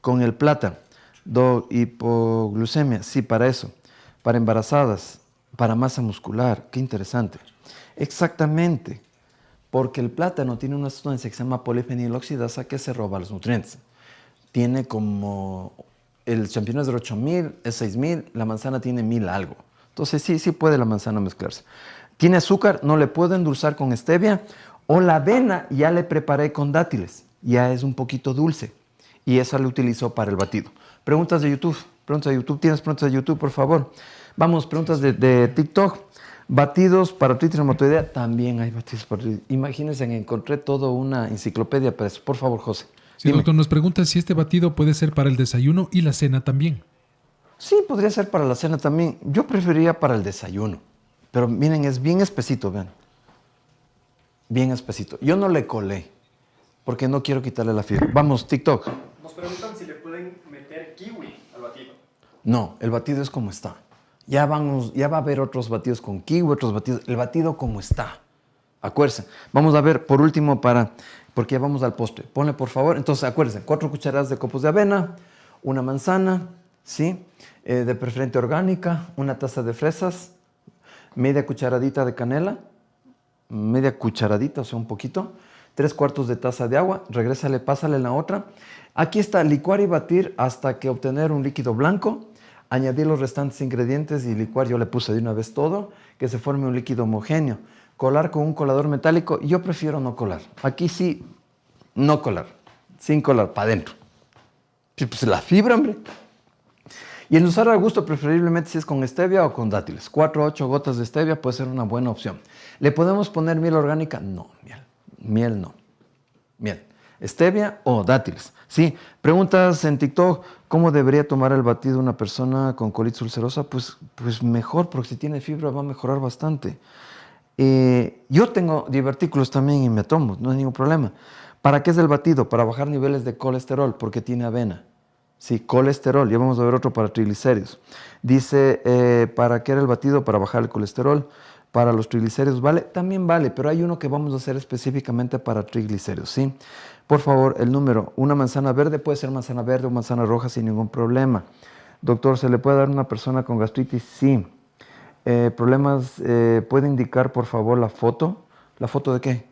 Speaker 1: con el plátano? Hipoglucemia, sí, para eso. Para embarazadas, para masa muscular. Qué interesante. Exactamente. Porque el plátano tiene una sustancia que se llama polifeniloxidasa que se roba los nutrientes. Tiene como, el champiñón es de 8.000, es 6.000, la manzana tiene 1.000 algo. Entonces sí puede la manzana mezclarse. Tiene azúcar, no le puedo endulzar con stevia. O la avena ya le preparé con dátiles, ya es un poquito dulce. Y esa la utilizo para el batido. Preguntas de YouTube. ¿Tienes preguntas de YouTube, por favor? Vamos, preguntas de TikTok. Batidos para artritis reumatoidea, también hay batidos para artritis. Imagínense, encontré toda una enciclopedia para eso. Por favor, José.
Speaker 2: Sí,
Speaker 1: dime.
Speaker 2: doctor, nos pregunta si este batido puede ser para el desayuno y la cena también.
Speaker 1: Sí, podría ser para la cena también. Yo preferiría para el desayuno. Pero miren, es bien espesito, vean. Bien espesito. Yo no le colé, porque no quiero quitarle la fibra. Vamos, TikTok.
Speaker 3: Nos preguntan si le pueden meter kiwi al batido.
Speaker 1: No, el batido es como está. Ya va a haber otros batidos con kiwi, otros batidos. El batido como está. Acuérdense. Vamos a ver, por último, porque ya vamos al postre. Ponle, por favor. Entonces, acuérdense, 4 cucharadas de copos de avena, una manzana, ¿sí? De preferente orgánica, una taza de fresas, media cucharadita de canela, media cucharadita, o sea, un poquito, 3/4 de taza de agua, regrésale, pásale en la otra. Aquí está, licuar y batir hasta que obtener un líquido blanco. Añadir los restantes ingredientes y licuar, yo le puse de una vez todo, que se forme un líquido homogéneo. Colar con un colador metálico, yo prefiero no colar. Aquí sí, no colar, sin colar, para adentro. Pues la fibra, hombre. Y el usar a gusto, preferiblemente si es con stevia o con dátiles. 4 a 8 gotas de stevia puede ser una buena opción. ¿Le podemos poner miel orgánica? No, miel no. Miel. Stevia o dátiles. Sí, preguntas en TikTok, ¿cómo debería tomar el batido una persona con colitis ulcerosa? Pues mejor, porque si tiene fibra va a mejorar bastante. Yo tengo divertículos también y me tomo, no hay ningún problema. ¿Para qué es el batido? Para bajar niveles de colesterol, porque tiene avena. Sí, colesterol. Ya vamos a ver otro para triglicéridos. Dice, ¿para qué era el batido? Para bajar el colesterol. Para los triglicéridos, ¿vale? También vale, pero hay uno que vamos a hacer específicamente para triglicéridos, ¿sí? Por favor, el número, una manzana verde, puede ser manzana verde o manzana roja sin ningún problema. Doctor, ¿se le puede dar a una persona con gastritis? Sí. Problemas, ¿puede indicar, por favor, la foto? ¿La foto de qué?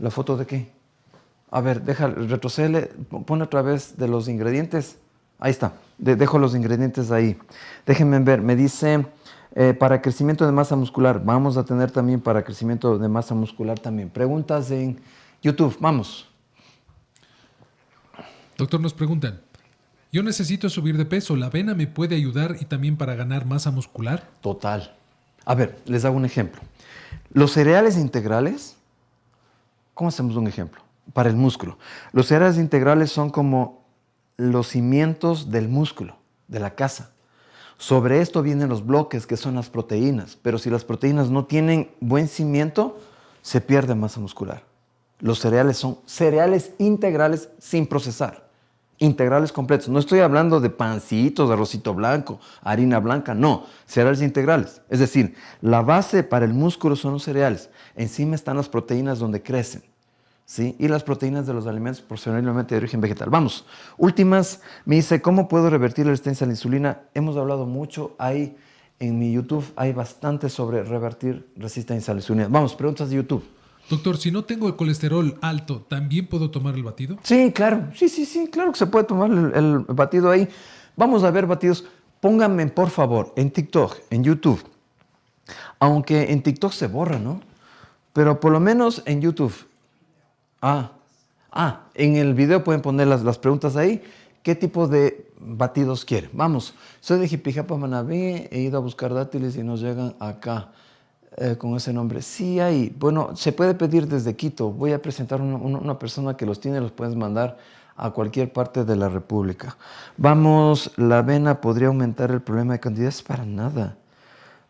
Speaker 1: ¿La foto de qué? A ver, retrocede, pone otra vez de los ingredientes. Ahí está, dejo los ingredientes ahí. Déjenme ver, me dice, para crecimiento de masa muscular, vamos a tener también para crecimiento de masa muscular también. Preguntas en YouTube, vamos.
Speaker 2: Doctor, nos preguntan, yo necesito subir de peso, ¿la avena me puede ayudar y también para ganar masa muscular?
Speaker 1: Total. A ver, les hago un ejemplo. Los cereales integrales, ¿cómo hacemos un ejemplo? Para el músculo. Los cereales integrales son como los cimientos del músculo, de la casa. Sobre esto vienen los bloques, que son las proteínas. Pero si las proteínas no tienen buen cimiento, se pierde masa muscular. Los cereales son cereales integrales sin procesar. Integrales completos. No estoy hablando de pancitos, arrocito blanco, harina blanca, no. Cereales integrales. Es decir, la base para el músculo son los cereales. Encima están las proteínas donde crecen, ¿sí? Y las proteínas de los alimentos posiblemente de origen vegetal. Vamos, últimas. Me dice, ¿cómo puedo revertir la resistencia a la insulina? Hemos hablado mucho. En mi YouTube hay bastante sobre revertir resistencia a la insulina. Vamos, preguntas de YouTube.
Speaker 2: Doctor, si no tengo el colesterol alto, ¿también puedo tomar el batido?
Speaker 1: Sí, claro. Sí, claro que se puede tomar el batido ahí. Vamos a ver batidos. Pónganme, por favor, en TikTok, en YouTube. Aunque en TikTok se borra, ¿no? Pero por lo menos en YouTube. En el video pueden poner las preguntas ahí. ¿Qué tipo de batidos quieren? Vamos. Soy de Jipijapa, Manabí. He ido a buscar dátiles y nos llegan acá. Con ese nombre. Sí hay. Bueno, se puede pedir desde Quito. Voy a presentar una persona que los tiene, los puedes mandar a cualquier parte de la República. Vamos, la avena podría aumentar el problema de candidez. Para nada.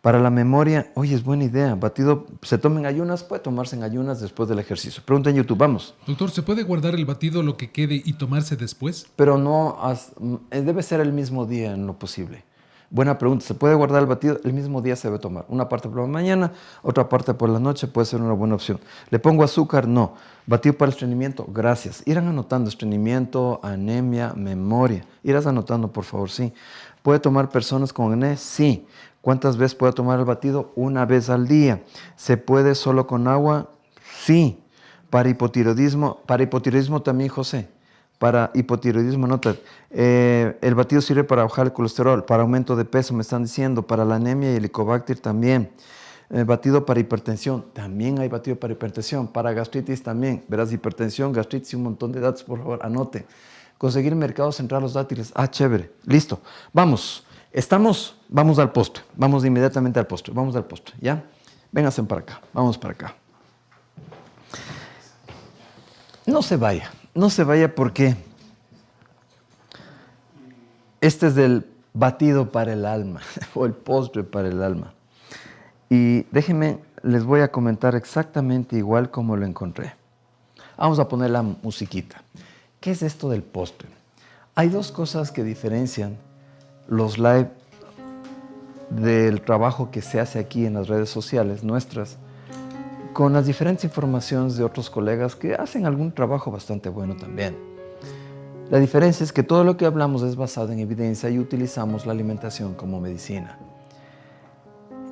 Speaker 1: Para la memoria, oye, es buena idea. Batido, se toma en ayunas, puede tomarse en ayunas después del ejercicio. Pregunta en YouTube, vamos.
Speaker 2: Doctor, ¿se puede guardar el batido lo que quede y tomarse después?
Speaker 1: Pero no, debe ser el mismo día en lo posible. Buena pregunta. ¿Se puede guardar el batido? El mismo día se debe tomar. Una parte por la mañana, otra parte por la noche. Puede ser una buena opción. ¿Le pongo azúcar? No. ¿Batido para estreñimiento? Gracias. Irán anotando estreñimiento, anemia, memoria. Irás anotando, por favor, sí. ¿Puede tomar personas con acné? Sí. ¿Cuántas veces puede tomar el batido? Una vez al día. ¿Se puede solo con agua? Sí. ¿Para hipotiroidismo? Para hipotiroidismo también, José. Para hipotiroidismo, nota, el batido sirve para bajar el colesterol, para aumento de peso, me están diciendo, para la anemia y el helicobacter también. Batido para hipertensión, también hay batido para hipertensión, para gastritis también, verás, hipertensión, gastritis y un montón de datos, por favor, anote. Conseguir mercado central los dátiles, chévere, listo. Vamos, vamos al postre, vamos inmediatamente al postre, vamos al postre, ¿ya? Vénganse para acá, vamos para acá. No se vaya porque este es el batido para el alma o el postre para el alma. Y déjenme, les voy a comentar exactamente igual como lo encontré. Vamos a poner la musiquita. ¿Qué es esto del postre? Hay dos cosas que diferencian los live del trabajo que se hace aquí en las redes sociales nuestras con las diferentes informaciones de otros colegas que hacen algún trabajo bastante bueno también. La diferencia es que todo lo que hablamos es basado en evidencia y utilizamos la alimentación como medicina.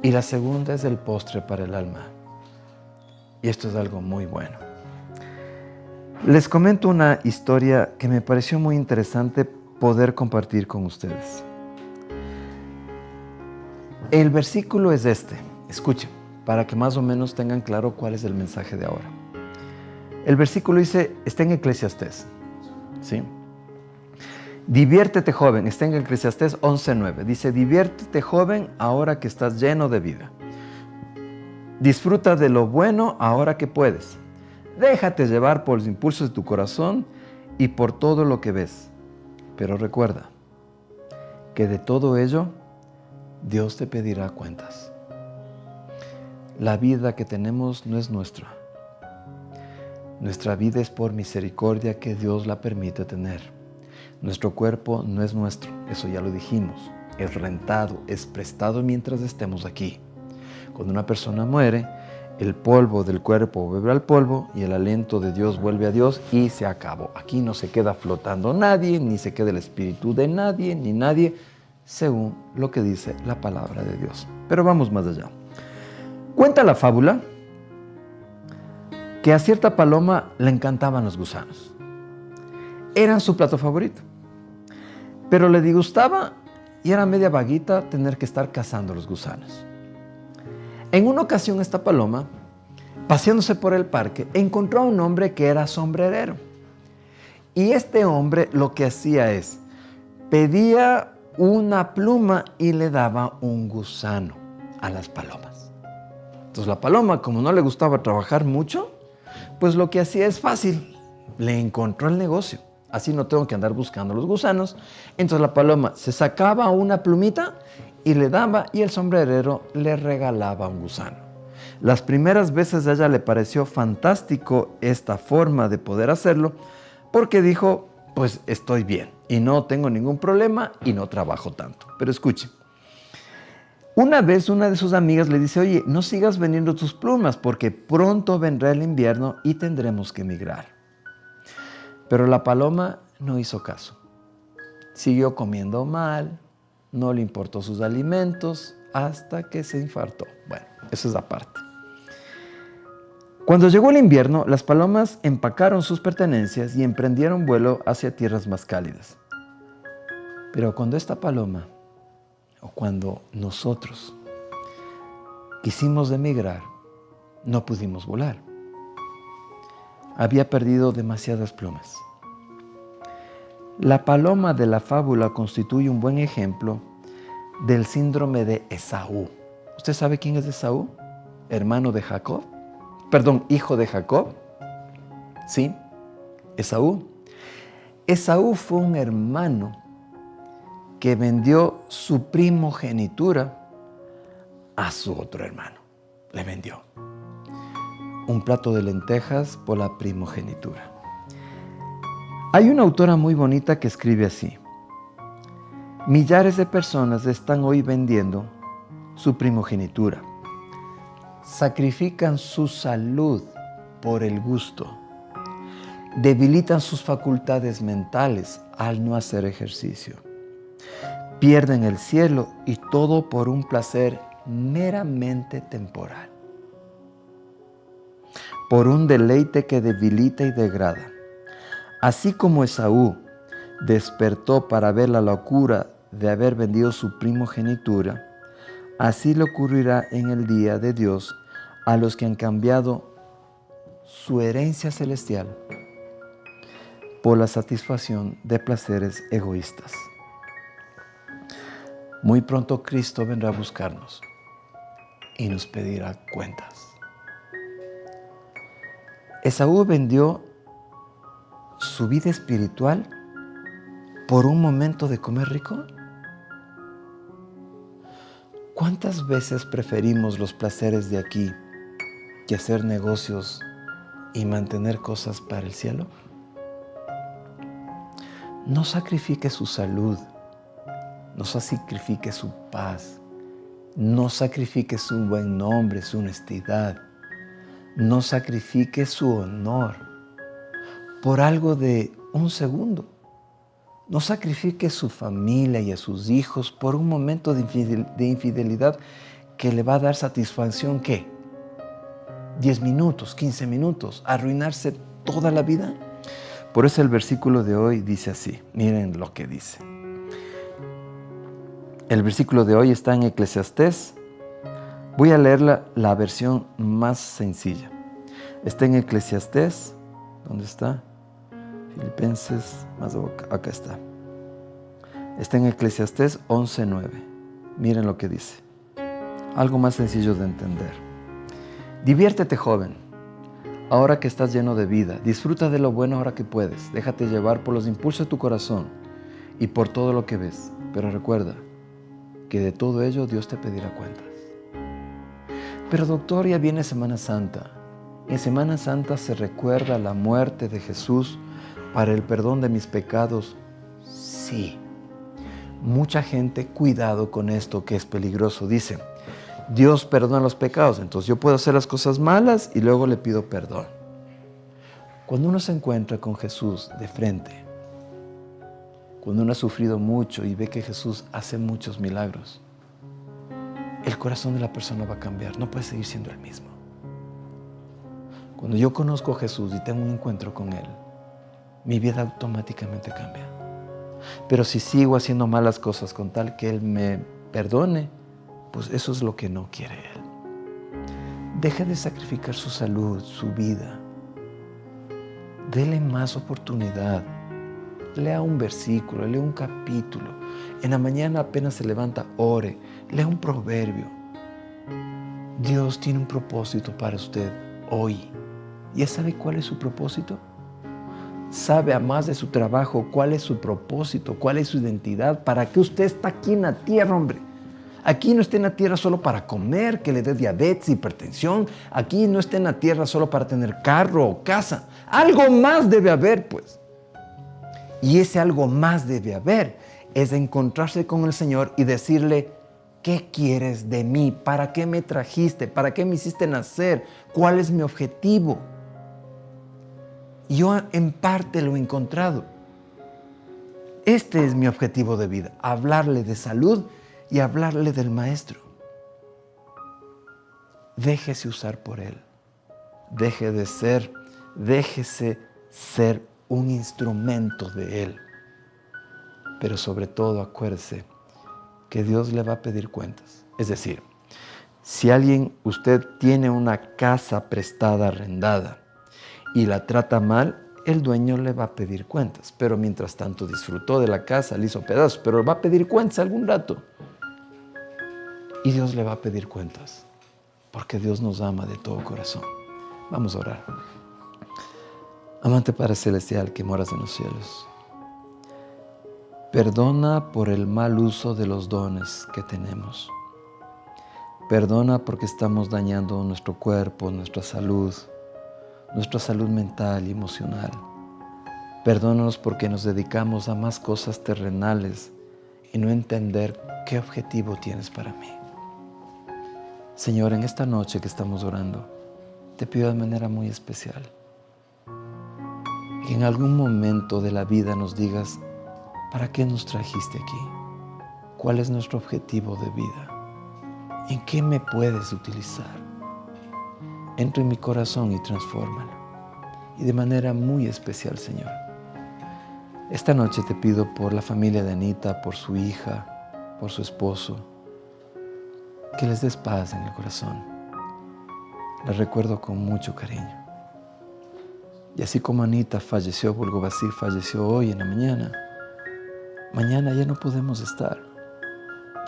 Speaker 1: Y la segunda es el postre para el alma. Y esto es algo muy bueno. Les comento una historia que me pareció muy interesante poder compartir con ustedes. El versículo es este. Escuchen, para que más o menos tengan claro cuál es el mensaje de ahora. El versículo dice, está en Eclesiastés, ¿sí? Diviértete, joven, está en Eclesiastés 11:9. Dice, diviértete, joven, ahora que estás lleno de vida. Disfruta de lo bueno ahora que puedes. Déjate llevar por los impulsos de tu corazón y por todo lo que ves. Pero recuerda que de todo ello, Dios te pedirá cuentas. La vida que tenemos no es nuestra. Nuestra vida es por misericordia que Dios la permite tener. Nuestro cuerpo no es nuestro, eso ya lo dijimos. Es rentado, es prestado mientras estemos aquí. Cuando una persona muere, el polvo del cuerpo vuelve al polvo y el aliento de Dios vuelve a Dios y se acabó. Aquí no se queda flotando nadie, ni se queda el espíritu de nadie, ni nadie, según lo que dice la palabra de Dios. Pero vamos más allá. Cuenta la fábula que a cierta paloma le encantaban los gusanos. Eran su plato favorito. Pero le disgustaba y era media vaguita tener que estar cazando los gusanos. En una ocasión esta paloma, paseándose por el parque, encontró a un hombre que era sombrerero. Y este hombre lo que hacía es, pedía una pluma y le daba un gusano a las palomas. Entonces la paloma, como no le gustaba trabajar mucho, pues lo que hacía es fácil, le encontró el negocio. Así no tengo que andar buscando los gusanos. Entonces la paloma se sacaba una plumita y le daba, y el sombrerero le regalaba un gusano. Las primeras veces a ella le pareció fantástico esta forma de poder hacerlo, porque dijo, pues estoy bien y no tengo ningún problema y no trabajo tanto. Pero escuche, una vez una de sus amigas le dice, oye, no sigas vendiendo tus plumas porque pronto vendrá el invierno y tendremos que emigrar. Pero la paloma no hizo caso. Siguió comiendo mal, no le importó sus alimentos hasta que se infartó. Bueno, eso es aparte. Cuando llegó el invierno, las palomas empacaron sus pertenencias y emprendieron vuelo hacia tierras más cálidas. Pero cuando esta paloma, o cuando nosotros quisimos emigrar, no pudimos volar. Había perdido demasiadas plumas. La paloma de la fábula constituye un buen ejemplo del síndrome de Esaú. ¿Usted sabe quién es Esaú? Hermano de Jacob. Perdón, hijo de Jacob. Sí, Esaú. Esaú fue un hermano que vendió su primogenitura a su otro hermano. Le vendió un plato de lentejas por la primogenitura. Hay una autora muy bonita que escribe así: millares de personas están hoy vendiendo su primogenitura. Sacrifican su salud por el gusto. Debilitan sus facultades mentales al no hacer ejercicio. Pierden el cielo y todo por un placer meramente temporal. Por un deleite que debilita y degrada. Así como Esaú despertó para ver la locura de haber vendido su primogenitura, así le ocurrirá en el día de Dios a los que han cambiado su herencia celestial por la satisfacción de placeres egoístas. Muy pronto Cristo vendrá a buscarnos y nos pedirá cuentas. Esaú vendió su vida espiritual por un momento de comer rico. ¿Cuántas veces preferimos los placeres de aquí que hacer negocios y mantener cosas para el cielo? No sacrifique su salud, no sacrifique su paz, no sacrifique su buen nombre, su honestidad, no sacrifique su honor por algo de un segundo. No sacrifique su familia y a sus hijos por un momento de infidelidad que le va a dar satisfacción, ¿qué? 10 minutos, 15 minutos, arruinarse toda la vida. Por eso el versículo de hoy dice así, miren lo que dice. El versículo de hoy está en Eclesiastés. Voy a leer la versión más sencilla. Está en Eclesiastés. ¿Dónde está? Filipenses, más acá está. Está en Eclesiastés 11:9. Miren lo que dice. Algo más sencillo de entender. Diviértete, joven, ahora que estás lleno de vida. Disfruta de lo bueno ahora que puedes. Déjate llevar por los impulsos de tu corazón y por todo lo que ves. Pero recuerda que de todo ello Dios te pedirá cuentas. Pero doctor, ya viene Semana Santa. En Semana Santa se recuerda la muerte de Jesús para el perdón de mis pecados. sí. Mucha gente, cuidado con esto que es peligroso, dice, Dios perdona los pecados, entonces yo puedo hacer las cosas malas y luego le pido perdón. Cuando uno se encuentra con Jesús de frente, cuando uno ha sufrido mucho y ve que Jesús hace muchos milagros, el corazón de la persona va a cambiar, no puede seguir siendo el mismo. Cuando yo conozco a Jesús y tengo un encuentro con Él, mi vida automáticamente cambia. Pero si sigo haciendo malas cosas con tal que Él me perdone, pues eso es lo que no quiere Él. Deje de sacrificar su salud, su vida. Dele más oportunidad. Lea un versículo, lea un capítulo. En la mañana apenas se levanta, ore. Lea un proverbio. Dios tiene un propósito para usted hoy. ¿Ya sabe cuál es su propósito? ¿Sabe, además de su trabajo, cuál es su propósito, cuál es su identidad? ¿Para qué usted está aquí en la tierra, hombre? Aquí no está en la tierra solo para comer, que le dé diabetes, hipertensión. Aquí no está en la tierra solo para tener carro o casa. Algo más debe haber, pues. Y ese algo más debe haber es encontrarse con el Señor y decirle, ¿qué quieres de mí? ¿Para qué me trajiste? ¿Para qué me hiciste nacer? ¿Cuál es mi objetivo? Yo en parte lo he encontrado. Este es mi objetivo de vida, hablarle de salud y hablarle del Maestro. Déjese usar por Él. Déjese ser un instrumento de Él. Pero sobre todo acuérdese que Dios le va a pedir cuentas. Es decir, si usted tiene una casa prestada, arrendada, y la trata mal, el dueño le va a pedir cuentas. Pero mientras tanto disfrutó de la casa, le hizo pedazos, pero va a pedir cuentas algún rato. Y Dios le va a pedir cuentas, porque Dios nos ama de todo corazón. Vamos a orar. Amante Padre Celestial que moras en los cielos, perdona por el mal uso de los dones que tenemos. Perdona porque estamos dañando nuestro cuerpo, nuestra salud mental y emocional. Perdónanos porque nos dedicamos a más cosas terrenales y no entender qué objetivo tienes para mí. Señor, en esta noche que estamos orando, te pido de manera muy especial que en algún momento de la vida nos digas, ¿para qué nos trajiste aquí? ¿Cuál es nuestro objetivo de vida? ¿En qué me puedes utilizar? Entra en mi corazón y transfórmalo. Y de manera muy especial, Señor, esta noche te pido por la familia de Anita, por su hija, por su esposo, que les des paz en el corazón. La recuerdo con mucho cariño. Y así como Anita falleció, Bulgobasir falleció hoy en la mañana, mañana ya no podemos estar.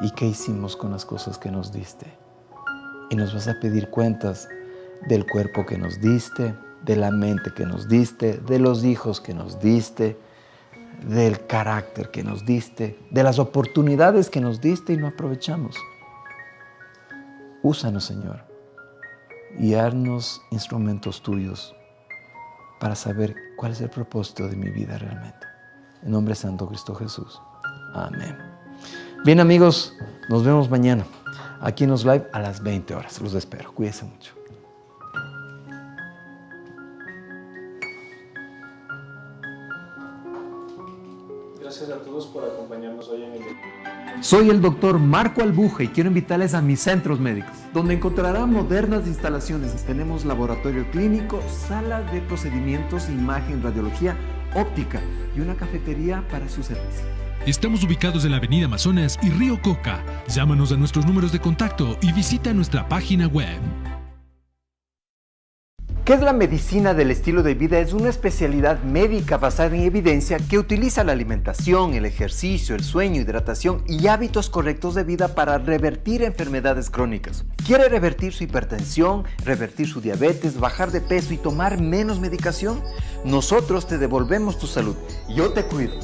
Speaker 1: ¿Y qué hicimos con las cosas que nos diste? Y nos vas a pedir cuentas del cuerpo que nos diste, de la mente que nos diste, de los hijos que nos diste, del carácter que nos diste, de las oportunidades que nos diste y no aprovechamos. Úsanos, Señor, y haznos instrumentos tuyos para saber cuál es el propósito de mi vida realmente. En nombre santo de Cristo Jesús. Amén. Bien, amigos, nos vemos mañana aquí en los live a las 20 horas. Los espero. Cuídense mucho.
Speaker 3: Gracias a todos por acompañarnos hoy en el...
Speaker 1: Soy el doctor Marco Albuja y quiero invitarles a mis centros médicos, donde encontrarán modernas instalaciones. Tenemos laboratorio clínico, sala de procedimientos, imagen, radiología, óptica y una cafetería para su servicio.
Speaker 2: Estamos ubicados en la Avenida Amazonas y Río Coca. Llámanos a nuestros números de contacto y visita nuestra página web.
Speaker 1: ¿Qué es la medicina del estilo de vida? Es una especialidad médica basada en evidencia que utiliza la alimentación, el ejercicio, el sueño, hidratación y hábitos correctos de vida para revertir enfermedades crónicas. ¿Quiere revertir su hipertensión, revertir su diabetes, bajar de peso y tomar menos medicación? Nosotros te devolvemos tu salud. Yo te cuido.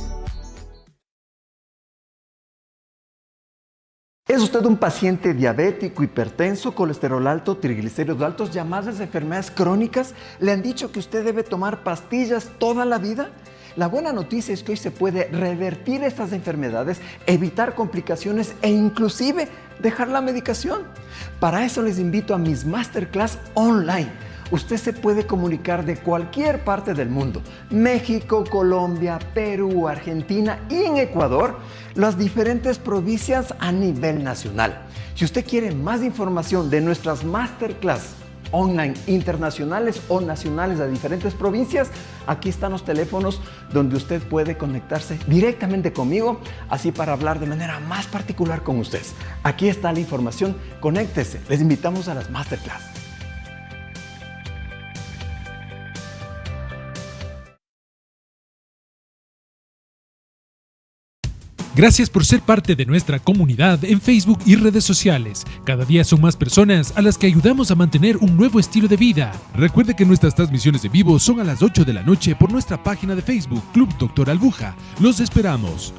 Speaker 1: ¿Es usted un paciente diabético, hipertenso, colesterol alto, triglicéridos altos, llamadas enfermedades crónicas? ¿Le han dicho que usted debe tomar pastillas toda la vida? La buena noticia es que hoy se puede revertir estas enfermedades, evitar complicaciones e inclusive dejar la medicación. Para eso les invito a mis masterclass online. Usted se puede comunicar de cualquier parte del mundo, México, Colombia, Perú, Argentina y en Ecuador, las diferentes provincias a nivel nacional. Si usted quiere más información de nuestras masterclass online internacionales o nacionales de diferentes provincias, aquí están los teléfonos donde usted puede conectarse directamente conmigo, así para hablar de manera más particular con ustedes. Aquí está la información, conéctese, les invitamos a las masterclass.
Speaker 2: Gracias por ser parte de nuestra comunidad en Facebook y redes sociales. Cada día son más personas a las que ayudamos a mantener un nuevo estilo de vida. Recuerde que nuestras transmisiones en vivo son a las 8 de la noche por nuestra página de Facebook, Club Dr. Albuja. Los esperamos.